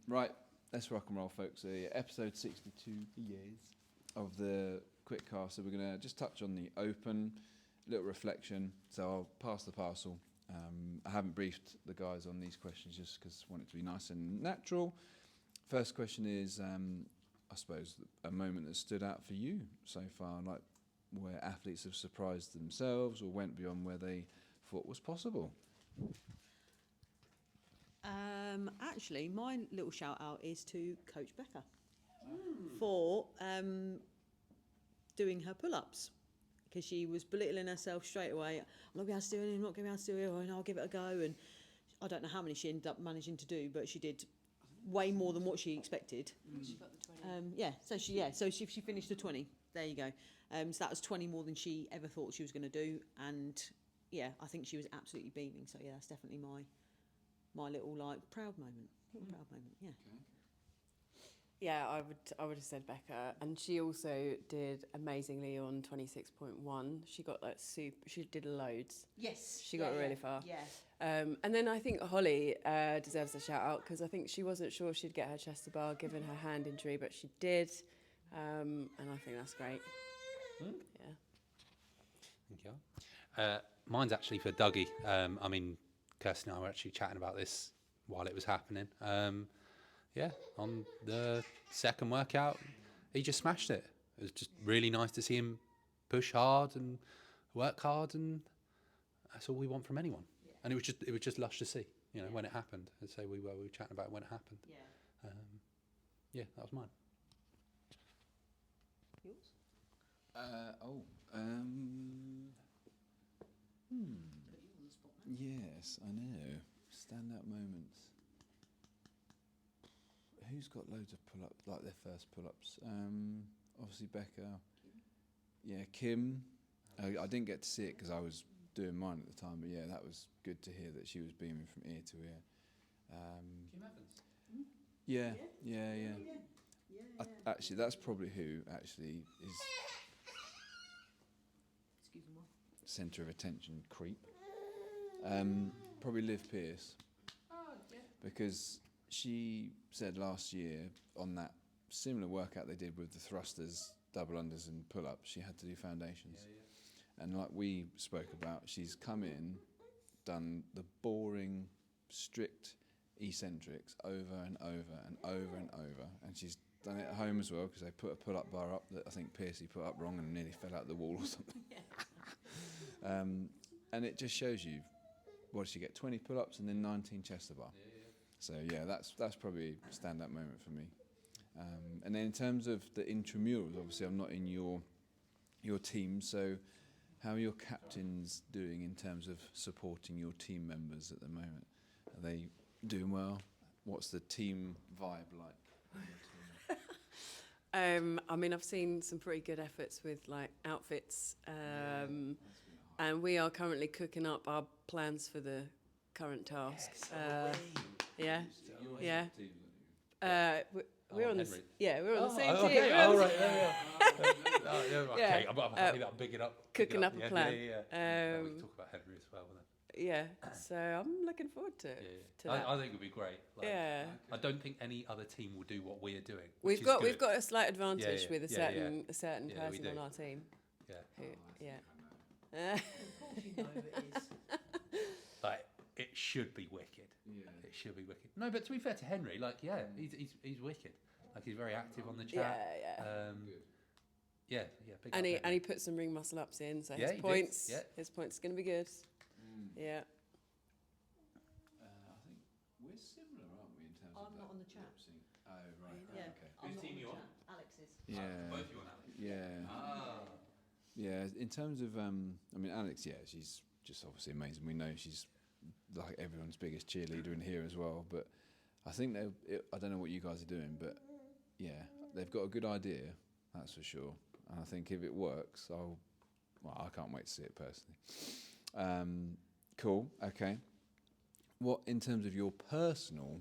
Right, let's rock and roll, folks. Episode 62 of the Quickcast. So we're going to just touch on the Open, little reflection. So I'll pass the parcel. I haven't briefed the guys on these questions just because I want it to be nice and natural. First question is, I suppose, a moment that stood out for you so far, like where athletes have surprised themselves or went beyond where they thought was possible. Actually, my little shout out is to Coach Becca for doing her pull-ups, because she was belittling herself straight away. I'm not going to be able to do it, I'm not going to be able to do it, and I'll give it a go. And I don't know how many she ended up managing to do, but she did way more than what she expected. She got the 20. So she finished the 20. There you go. So that was 20 more than she ever thought she was going to do. And yeah, I think she was absolutely beaming. So yeah, that's definitely my little proud moment. Proud moment. Yeah. Okay. Yeah, I would have said Becca, and she also did amazingly on 26.1. She got she did loads. Yes. She got really far. Yeah. And then I think Holly deserves a shout out, because I think she wasn't sure she'd get her chest to bar given her hand injury, but she did, and I think that's great. Yeah. Thank you. Mine's actually for Dougie. I mean, Kirsty and I were actually chatting about this while it was happening. On the second workout, he just smashed it. It was just really nice to see him push hard and work hard, and that's all we want from anyone. Yeah. And it was just lush to see, when it happened. I'd say we were chatting about it when it happened. Yeah. That was mine. Yours? Put you on the spot now. Yes, I know. Standout moments. Who's got loads of pull-ups, like their first pull-ups? Obviously Becca. Yeah, Kim. I didn't get to see it because I was doing mine at the time, but yeah, that was good to hear that she was beaming from ear to ear. Kim Evans. Yeah. Actually, that's probably who actually is Excuse me. centre of attention creep. Probably Liv Pearce. Because she said last year on that similar workout they did with the thrusters, double unders and pull-ups, she had to do foundations. And like we spoke about, she's come in, done the boring, strict eccentrics over and over and over and over. And she's done it at home as well, because they put a pull-up bar up that I think Piercy put up wrong and nearly fell out the wall or something. And it just shows you, what did she get, 20 pull-ups and then 19 chest to bar. So yeah, that's probably a standout moment for me. And then in terms of the intramurals, obviously I'm not in your team, so how are your captains doing in terms of supporting your team members at the moment? Are they doing well? What's the team vibe like? I mean, I've seen some pretty good efforts with outfits, and we are currently cooking up our plans for the current tasks. Yeah. We're on the we're on the same team. Okay. All right. Okay. I'm happy that I'm big it up. Cooking up a plan. We talk about Henry as well. Yeah. So I'm looking forward to that. I think it would be great. I don't think any other team will do what we are doing. We've got a slight advantage with a certain person we on our team. Yeah. Of course you know who it is. It should be wicked. Yeah. It should be wicked. No, but to be fair to Henry, he's wicked. He's very active on the chat. Yeah. Big and he put some ring muscle ups in, so his points are going to be good. Yeah. I think we're similar, aren't we, in terms I'm of not on the chat. Oh, right. Yeah. Okay. I'm Whose not team on you the on? chat. Alex is. Yeah. Both you on Alex? Yeah. Yeah, in terms of, Alex, she's just obviously amazing. We know she's like everyone's biggest cheerleader in here as well. But I think I don't know what you guys are doing, but yeah, they've got a good idea, that's for sure. And I think if it works, I can't wait to see it personally. Cool, okay. What, in terms of your personal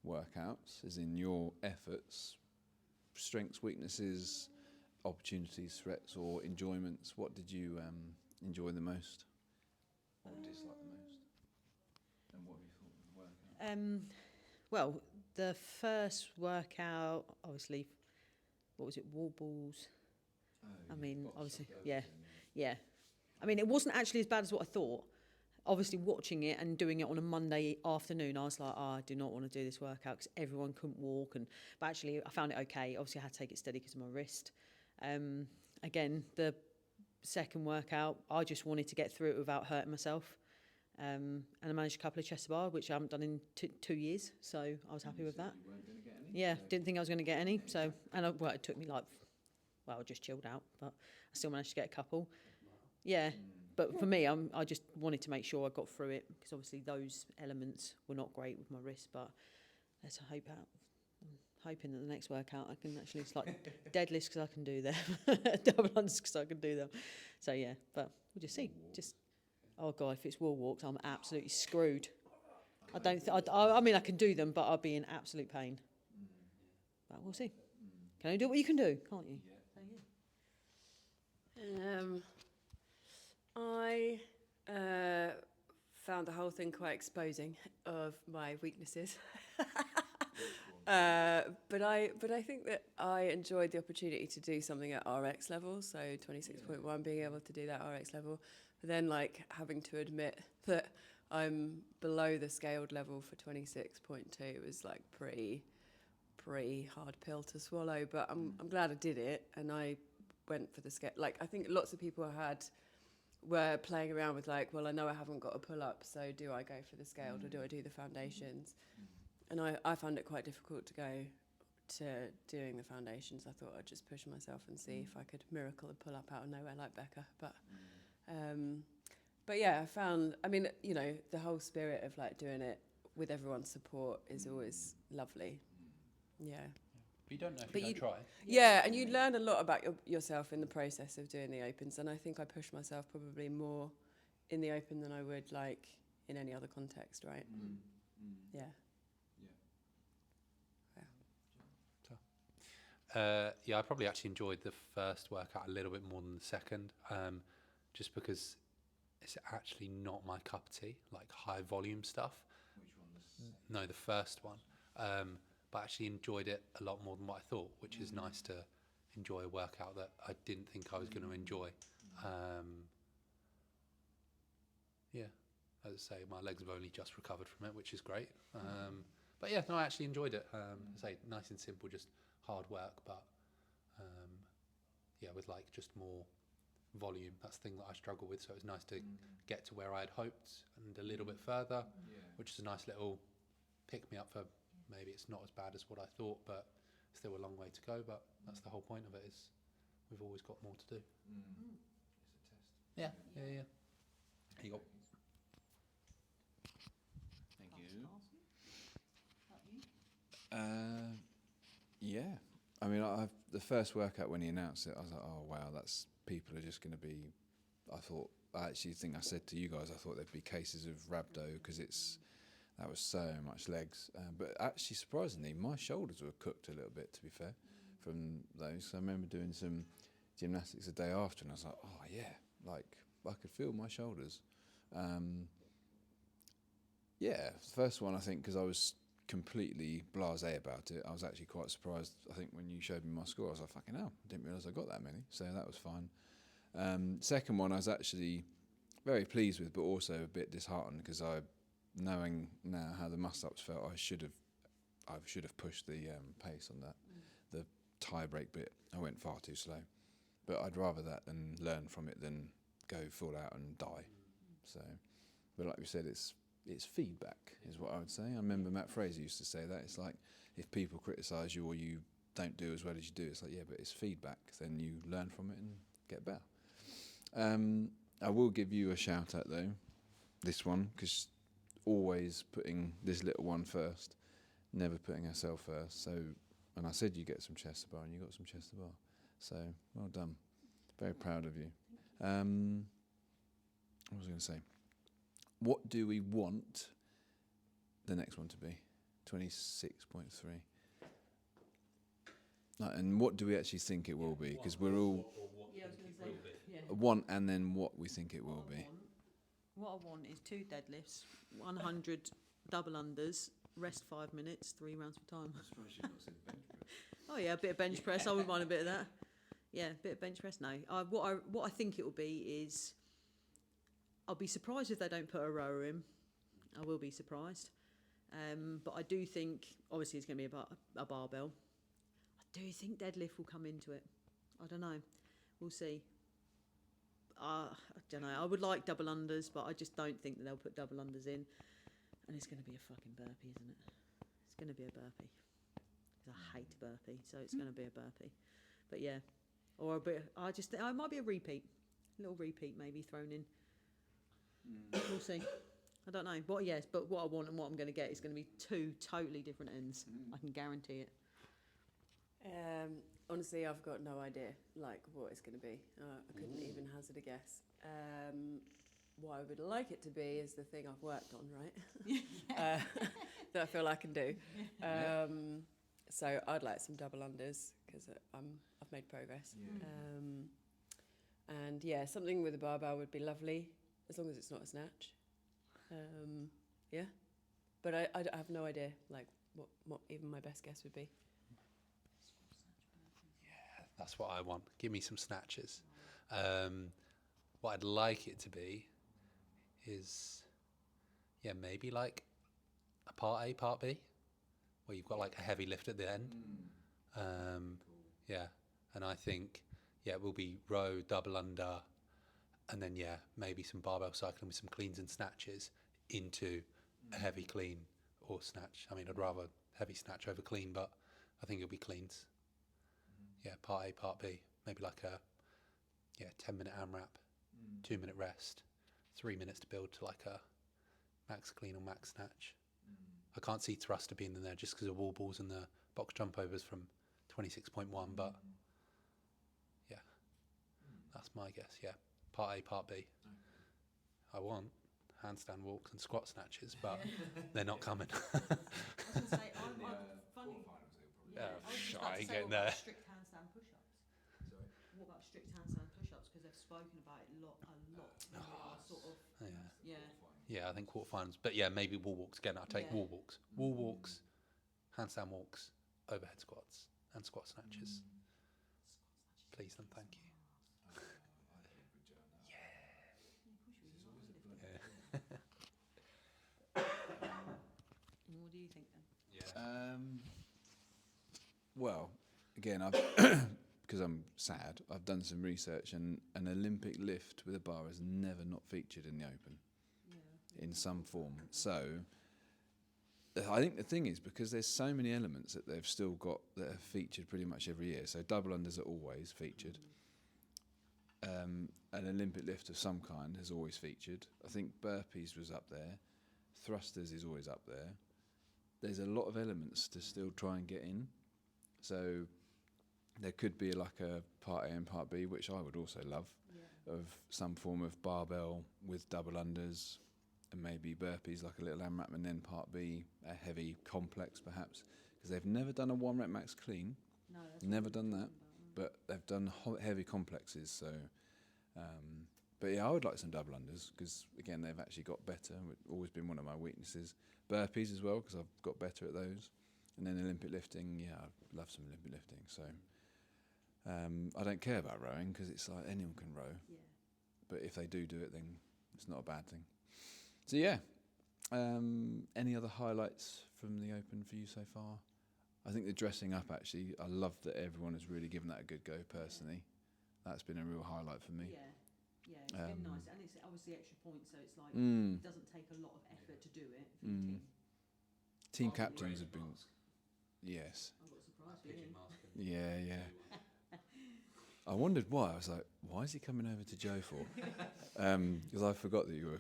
workouts, as in your efforts, strengths, weaknesses, opportunities, threats, or enjoyments, what did you enjoy the most? Or dislike the most? And what have you thought of the workout? Well, The first workout, obviously, what was it, wall balls? I mean, obviously, yeah. I mean, it wasn't actually as bad as what I thought. Obviously, watching it and doing it on a Monday afternoon, I was like, I do not want to do this workout because everyone couldn't walk. But actually, I found it okay. Obviously, I had to take it steady because of my wrist. Again, the second workout, I just wanted to get through it without hurting myself. And I managed a couple of chest bar, which I haven't done in 2 years. So I was happy with that. You weren't going to get any. Yeah, didn't think I was going to get any. So, well, it took me I just chilled out, but I still managed to get a couple. Yeah, but for me, I just wanted to make sure I got through it because obviously those elements were not great with my wrist. But let's hope out. I'm hoping that the next workout I can actually, it's like deadlifts because I can do them, double unders because I can do them. So yeah, but we'll just see. Oh God, if it's wall walks, I'm absolutely screwed. I mean, I can do them, but I'll be in absolute pain. But we'll see. Can you do what you can do, can't you? I found the whole thing quite exposing of my weaknesses. But I think that I enjoyed the opportunity to do something at RX level, so 26.1, being able to do that RX level, but then like having to admit that I'm below the scaled level for 26.2 was like pretty hard pill to swallow. But I'm glad I did it, and I went for the scale. Like I think lots of people were playing around with like, well, I know I haven't got a pull up, so do I go for the scaled or do I do the foundations? And I found it quite difficult to go to doing the foundations. I thought I'd just push myself and see if I could miracle a pull up out of nowhere like Becca. But yeah, I found, I mean, you know, the whole spirit of like doing it with everyone's support is always lovely. Yeah. But you don't know if But you don't you- try. Yeah, and you learn a lot about yourself in the process of doing the opens, and I think I pushed myself probably more in the open than I would like in any other context, right? Yeah. Yeah, I probably actually enjoyed the first workout a little bit more than the second, just because it's actually not my cup of tea, like high volume stuff. Which one? No, the first one. But I actually enjoyed it a lot more than what I thought, which is nice to enjoy a workout that I didn't think I was going to enjoy. Yeah, as I say, my legs have only just recovered from it, which is great. But yeah, no, I actually enjoyed it. As I say, nice and simple, just hard work, but yeah, with like just more volume. That's the thing that I struggle with. So it was nice to get to where I had hoped and a little bit further, which is a nice little pick me up for maybe it's not as bad as what I thought, but still a long way to go. But that's the whole point of it, is we've always got more to do. It's a test. Yeah. Here you go. Thank you. Yeah. I mean, the first workout when he announced it, I was like, oh wow, people are just going to be. I actually think I said to you guys, I thought there'd be cases of rhabdo because that was so much legs. But actually, surprisingly, my shoulders were cooked a little bit, to be fair, from those. So I remember doing some gymnastics the day after, and I was like, oh yeah, like I could feel my shoulders. Yeah, the first one I think because I was completely blasé about it. I was actually quite surprised. I think when you showed me my score, I was like, fucking hell, I didn't realise I got that many. So that was fine. Second one I was actually very pleased with, but also a bit disheartened because knowing now how the muscle-ups felt, I should have pushed the pace on that. The tie break bit, I went far too slow. But I'd rather that than learn from it than go full out and die. So, but like we said, it's feedback is what I would say. I remember Matt Fraser used to say that. It's like if people criticise you or you don't do as well as you do, it's like, yeah, but it's feedback. Then you learn from it and get better. I will give you a shout out though, this one, because always putting this little one first, never putting herself first. So, and I said you get some chest to bar and you got some chest to bar. So well done. Very proud of you. What was I going to say? What do we want the next one to be? 26.3. And what do we actually think it will be? Because we're all want and then what we think it will be. What I want is 2 deadlifts, 100 double unders, rest 5 minutes, 3 rounds per time. I'm surprised you've not said bench press. Oh yeah, a bit of bench press. I wouldn't mind a bit of that. Yeah, a bit of bench press. No, what I think it will be is, I'll be surprised if they don't put a rower in. I will be surprised. But I do think, obviously, it's going to be a barbell. I do think deadlift will come into it. I don't know. We'll see. I don't know. I would like double unders, but I just don't think that they'll put double unders in. And it's going to be a fucking burpee, isn't it? It's going to be a burpee. 'Cause I hate burpee, so it's going to be a burpee. But yeah, or a bit. It might be a repeat, a little repeat maybe thrown in. We'll see. I don't know. But yes, but what I want and what I'm going to get is going to be 2 totally different ends. I can guarantee it. Honestly, I've got no idea, like, what it's going to be. I couldn't even hazard a guess. What I would like it to be is the thing I've worked on, right? That I feel I can do. So I'd like some double unders because I've made progress. And yeah, something with a barbell would be lovely, as long as it's not a snatch. Yeah, but I have no idea, like, what even my best guess would be. That's what I want. Give me some snatches. What I'd like it to be is, yeah, maybe like a part A, part B, where you've got like a heavy lift at the end. Yeah, and I think, yeah, it will be row, double under, and then, yeah, maybe some barbell cycling with some cleans and snatches into a heavy clean or snatch. I mean, I'd rather heavy snatch over clean, but I think it'll be cleans. Yeah, part A, part B. Maybe like a 10-minute AMRAP, 2-minute rest, 3 minutes to build to like a max clean or max snatch. I can't see thruster being in there just because of wall balls and the box jump overs from 26.1, but yeah, that's my guess. Yeah, part A, part B. I want handstand walks and squat snatches, but they're not coming. I was going to say, funny. I ain't getting there. Strict handstand push-ups. Sorry. What about strict handstand push-ups? Because they've spoken about it a lot. Sort of. Yeah, I think quarterfinals. But yeah, maybe wall walks again. I'll take wall walks. Wall walks, handstand walks, overhead squats, and squat snatches. Please and thank you. What do you think then? Yeah. Well, again, because I'm sad, I've done some research, and an Olympic lift with a bar has never not featured in the Open in some form. So I think the thing is, because there's so many elements that they've still got that are featured pretty much every year. So double unders are always featured. An Olympic lift of some kind has always featured. I think burpees was up there. Thrusters is always up there. There's a lot of elements to still try and get in. So there could be like a part A and part B, which I would also love, of some form of barbell with double unders and maybe burpees, like a little AMRAP, and then part B, a heavy complex perhaps, because they've never done a 1 rep max clean. No, never done that, but they've done heavy complexes. So, but yeah, I would like some double unders because again, they've actually got better. It's always been one of my weaknesses. Burpees as well, because I've got better at those. And then Olympic lifting, yeah, I'd love some Olympic lifting. So I don't care about rowing because it's like anyone can row. Yeah. But if they do it, then it's not a bad thing. So yeah, any other highlights from the Open for you so far? I think the dressing up, actually, I love that everyone has really given that a good go personally. That's been a real highlight for me. Yeah, it's been nice. And it's obviously extra points, so it's like it doesn't take a lot of effort to do it for your team. Team captains have been... Yes. I've got a surprise for you. Yeah. I wondered why. I was like, why is he coming over to Joe for? Because I forgot that you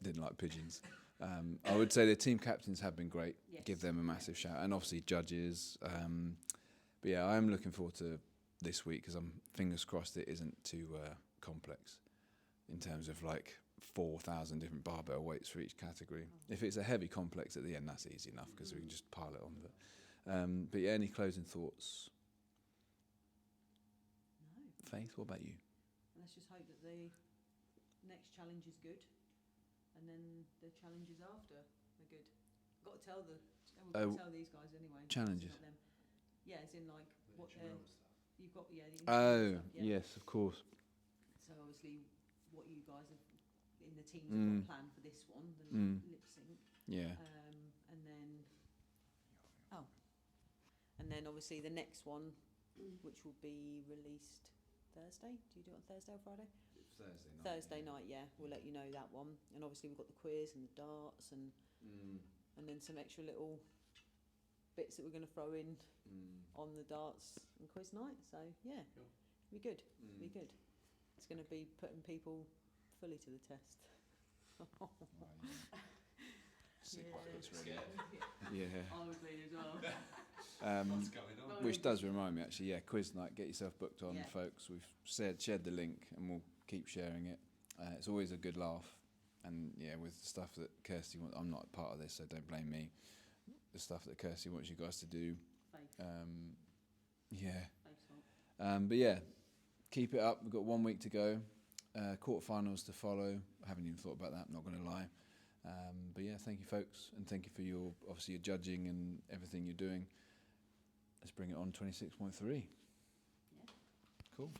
didn't like pigeons. I would say the team captains have been great. Yes. Give them a massive shout. And obviously judges. But yeah, I am looking forward to this week because I'm fingers crossed it isn't too complex in terms of like 4,000 different barbell weights for each category. If it's a heavy complex at the end, that's easy enough because we can just pile it on with it. But yeah, any closing thoughts? No. Faith, what about you? Let's just hope that the next challenge is good, and then the challenges after are good. I've got to tell the we're going to tell these guys anyway. Challenges. Not them. Yeah, as in like what they're. You've got the Oh, stuff, yeah. yes, of course. So obviously, what you guys have in the teams have got planned for this one, the lip sync. Yeah. And then obviously the next one, which will be released Thursday. Do you do it on Thursday or Friday? Thursday night, yeah. We'll let you know that one. And obviously we've got the quiz and the darts and then some extra little bits that we're going to throw in on the darts and quiz night. So yeah, be good. Be good. It's going to be putting people fully to the test. Sick buckets, really. Yeah. I would be as well. What's going on? Which does remind me, actually, quiz night. Get yourself booked on, Yeah. folks. We've shared the link, and we'll keep sharing it. It's always a good laugh, and with the stuff that Kirsty wants. I'm not part of this, so don't blame me. The stuff that Kirsty wants you guys to do. But yeah, keep it up. We've got 1 week to go. Quarterfinals to follow. I haven't even thought about that. I'm not going to lie. But yeah, thank you, folks, and thank you for your judging and everything you're doing. Let's bring it on 26.3. Yeah. Cool.